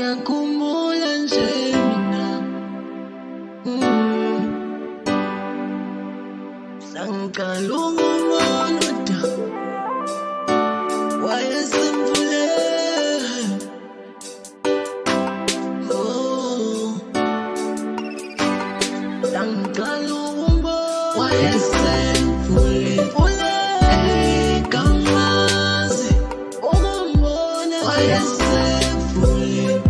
ngiyakhumbula nje mina sangiqala ukubona wayesemfuleni sangiqala ukubona wayesemfuleni kamazi ukumbona wayesemfuleni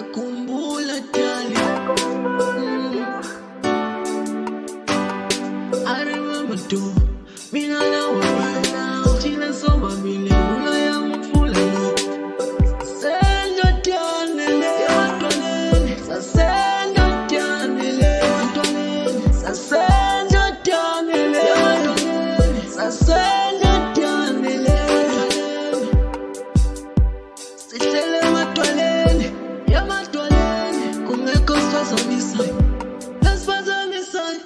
ngiyakhumbula dali. I remember though, mina nawe thina sobabili kula yamfuleni sasendodanile ebantwaneni sasendodanile ebantwaneni sasendodanile ebantwaneni sasendodanile ebantwaneni sihlele emadwaleni yamadwaleni kungekho sifazanisayo lesifazanisayo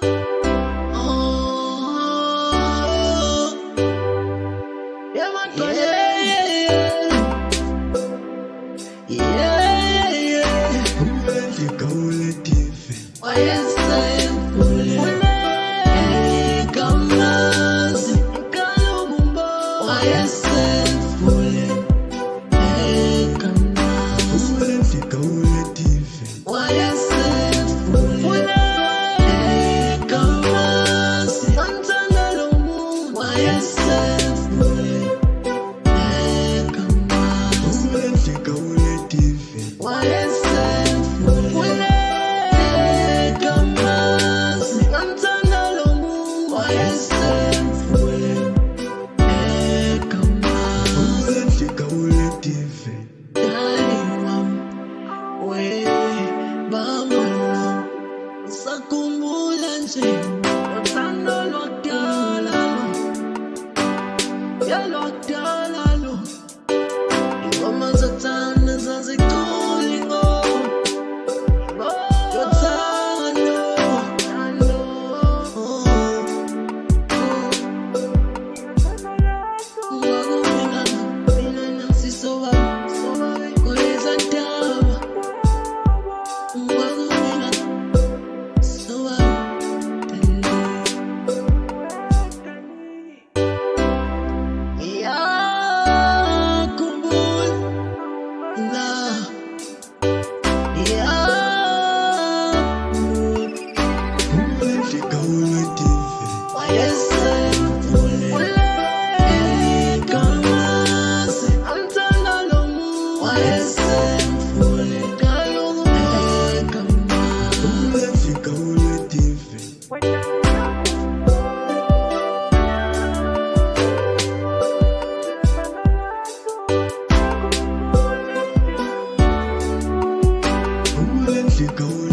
sakhumbula nje uthando lwakudala lo ingoma zothando zazicula ingoma yothando mina nasisobala kuleza ndaba Go